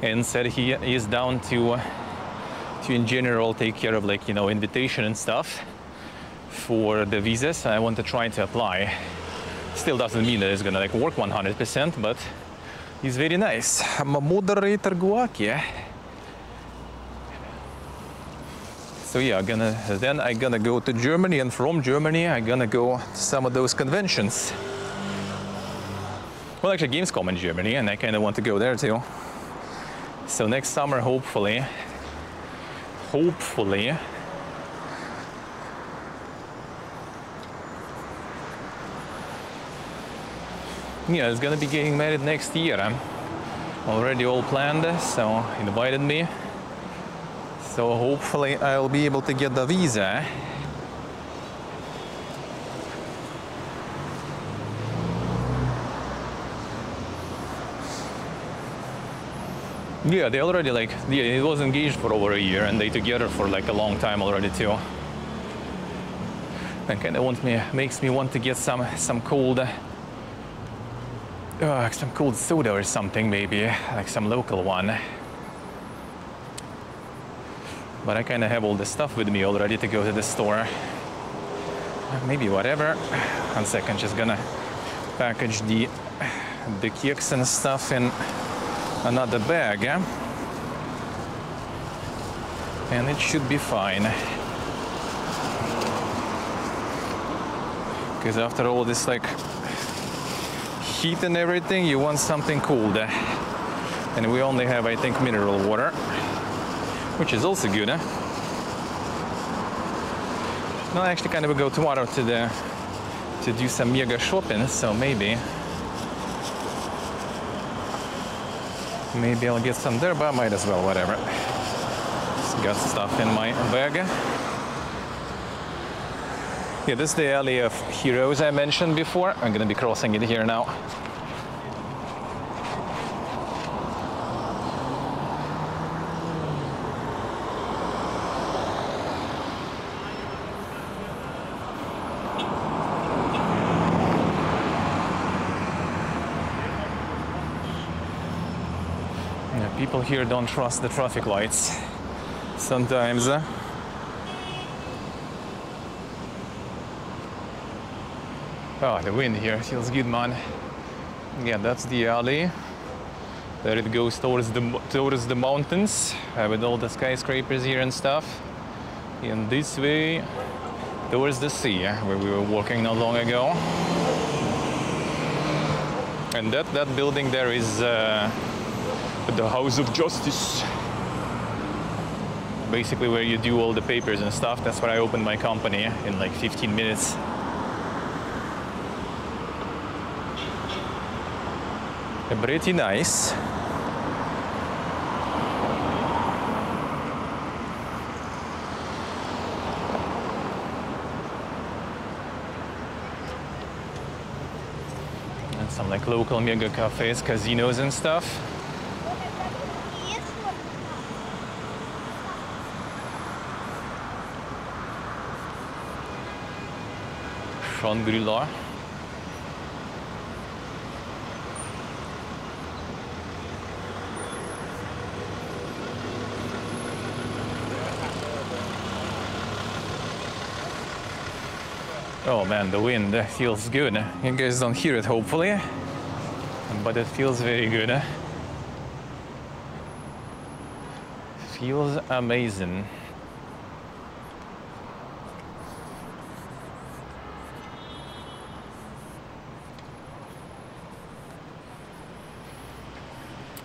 and said he is down to in general take care of like, you know, invitation and stuff for the visas. I want to try to apply. Still doesn't mean that it's gonna like work 100%, but he's very nice. I'm a moderator Guac. So yeah, I'm gonna go to Germany, and from Germany I'm gonna go to some of those conventions. Well, actually Gamescom in Germany, and I kind of want to go there too. So next summer, hopefully. Yeah, it's gonna be getting married next year. I'm already all planned, so invited me. So hopefully I'll be able to get the visa. Yeah, they already like, yeah, it was engaged for over a year and they together for like a long time already too. And kind of makes me want to get some cold soda or something, maybe like some local one. But I kind of have all the stuff with me already to go to the store. Maybe whatever. 1 second, just gonna package the cakes and stuff in another bag. And it should be fine. Because after all this like heat and everything, you want something cooled. And we only have, I think, mineral water, which is also good. No, I actually kind of go tomorrow to do some mega shopping, so maybe I'll get some there, but I might as well, whatever. Just got stuff in my bag. Yeah, this is the alley of heroes I mentioned before. I'm gonna be crossing it here now. Yeah, people here don't trust the traffic lights sometimes. Oh, the wind here feels good, man. Yeah, that's the alley. There it goes towards the mountains with all the skyscrapers here and stuff. And this way towards the sea, where we were walking not long ago. And that building there is the House of Justice. Basically where you do all the papers and stuff. That's where I opened my company in like 15 minutes. Pretty nice. And some like local mega cafes, casinos and stuff. Shangri-La. Oh man, the wind feels good. You guys don't hear it, hopefully, but it feels very good. Feels amazing.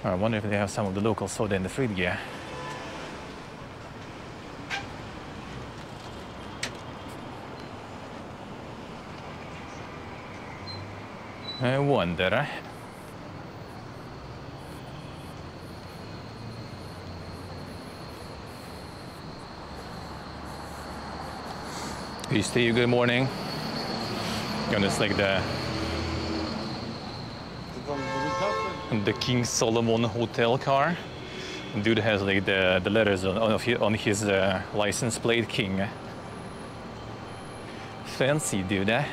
I wonder if they have some of the local soda in the fridge. Yeah. I wonder. Hey Steve, good morning. And it's like the King Solomon hotel car. Dude has like the letters on his license plate, King. Fancy dude, eh?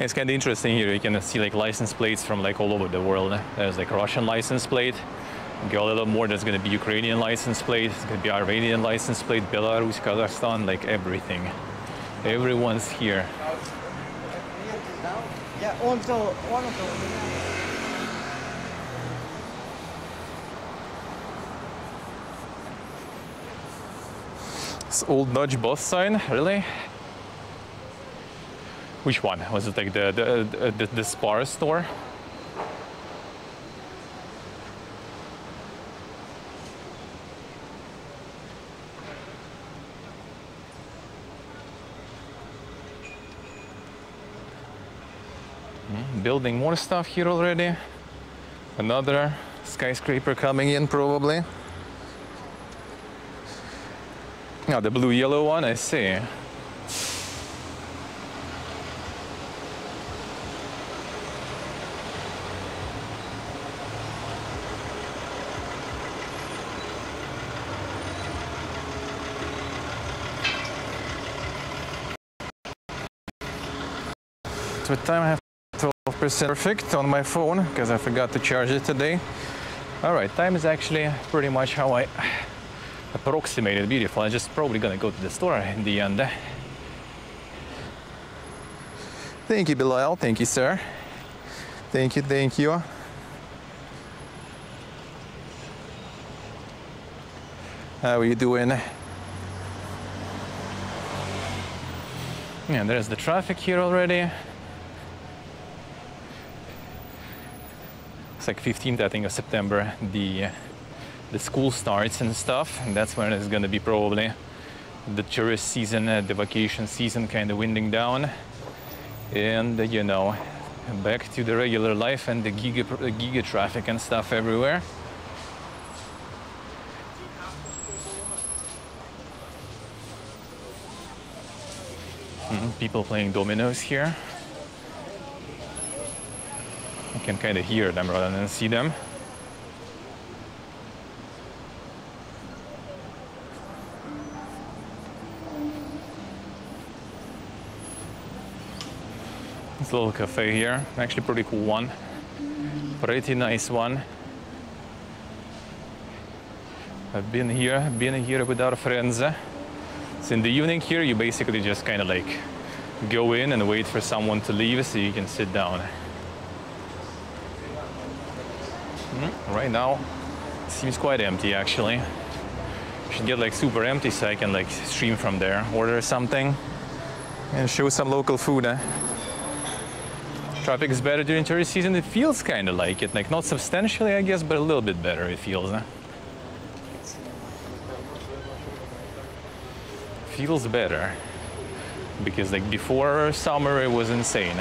It's kind of interesting here. You can see like license plates from like all over the world. There's like Russian license plate. Go a little more, there's going to be Ukrainian license plate. It's going to be Armenian license plate, Belarus, Kazakhstan, like everything. Everyone's here. This old Dutch boss sign, really? Which one? Was it like the Spar store? Building more stuff here already. Another skyscraper coming in probably. Now the blue-yellow one, I see. What time I have 12% perfect on my phone because I forgot to charge it today. All right, time is actually pretty much how I approximated. Beautiful. I'm just probably gonna go to the store in the end. Thank you, Bilal. Thank you, sir. Thank you, thank you. How are you doing? Yeah, there's the traffic here already. It's like 15th, I think, of September. The school starts and stuff, and that's when it's gonna be probably the tourist season, the vacation season, kind of winding down, and you know, back to the regular life and the giga traffic and stuff everywhere. People playing dominoes here. I can kind of hear them rather than see them. This little cafe here, actually pretty cool one. Pretty nice one. I've been here with our friends. So in the evening here, you basically just kind of like go in and wait for someone to leave so you can sit down. Right now, it seems quite empty actually. Should get like super empty so I can like stream from there, order something, and show some local food. Traffic is better during tourist season. It feels kind of like it, like not substantially, I guess, but a little bit better. It feels. Feels better because like before summer it was insane.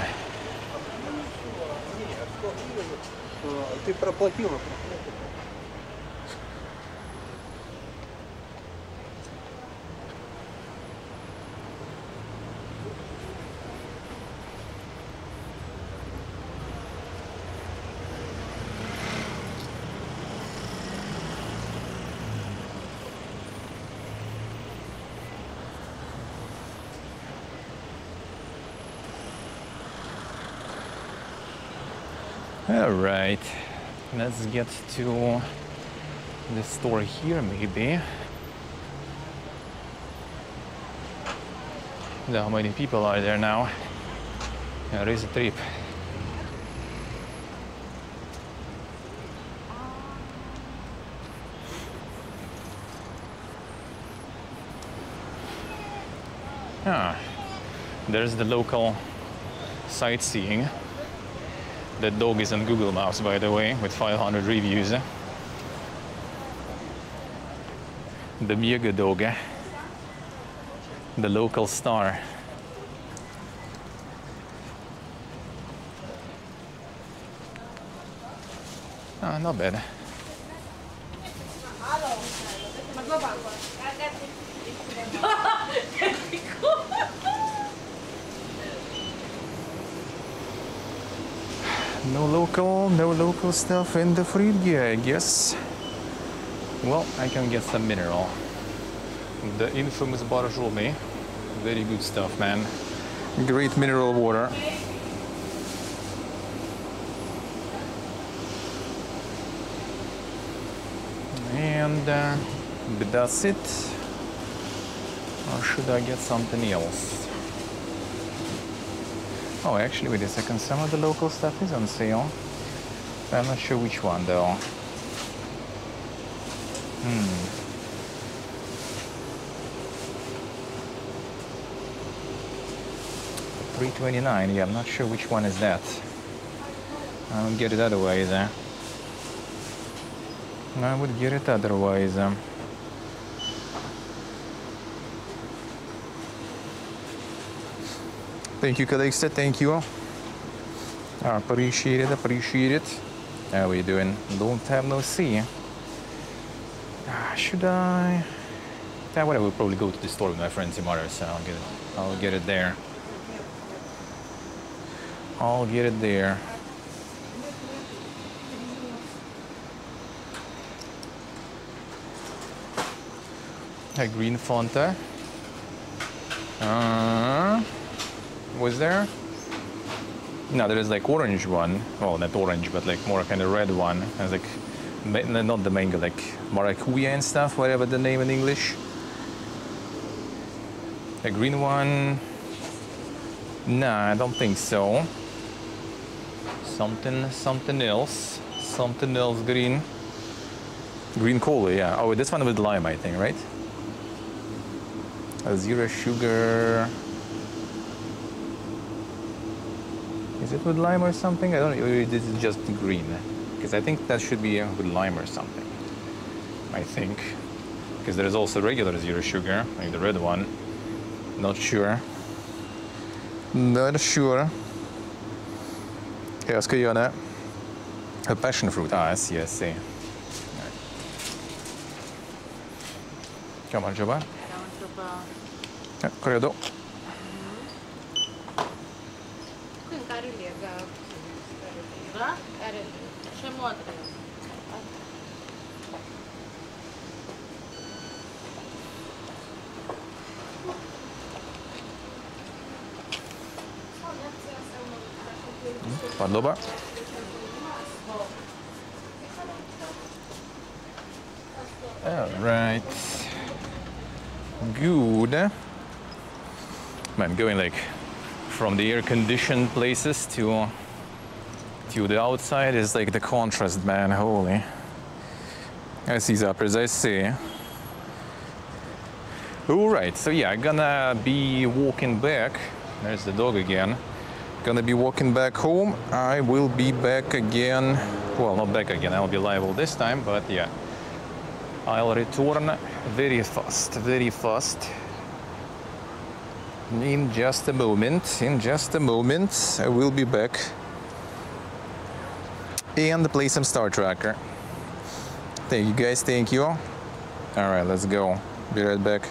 All right, let's get to the store here maybe. How many people are there now? There is a trip. There's the local sightseeing. That dog is on Google Maps, by the way, with 500 reviews. The Mega dog, the local star. Not bad. No local stuff in the fridge, I guess. Well, I can get some mineral. The infamous Batumi. Very good stuff, man. Great mineral water. And but that's it. Or should I get something else? Oh, actually, wait a second. Some of the local stuff is on sale. I'm not sure which one, though. $3.29. Yeah, I'm not sure which one is that. I would get it otherwise. I would get it otherwise. Thank you, Calixte. Thank you. Appreciate it. Appreciate it. How are you doing? Don't have no C. Should I? Yeah, well, I will probably go to the store with my friends tomorrow, so I'll get it there. I'll get it there. A green Fanta. Was there? No, there is like orange one. Well, not orange, but like more kind of red one. It's like not the mango, like maracuya and stuff, whatever the name in English. A green one. Nah, I don't think so. Something else. Something else green. Green cola, yeah. Oh, this one with lime, I think, right? A zero sugar. Is it with lime or something? I don't know. This is just green. Because I think that should be with lime or something. I think. Because there's also regular zero sugar, like the red one. Not sure. Not sure. Jag ska göra det. A passion fruit. I see. Kan man coba? Ja, corredo. Podoba? All right. Good. Man, going like from the air-conditioned places to the outside is like the contrast, man. Holy. I see zappers, I see. All right, so yeah, I'm gonna be walking back. There's the dog again. Gonna be walking back home. I will be back again. Well, not back again. I'll be liable this time, but yeah. I'll return very fast, very fast. In just a moment, I will be back and play some Star Tracker. Thank you guys, thank you. All right, let's go. Be right back.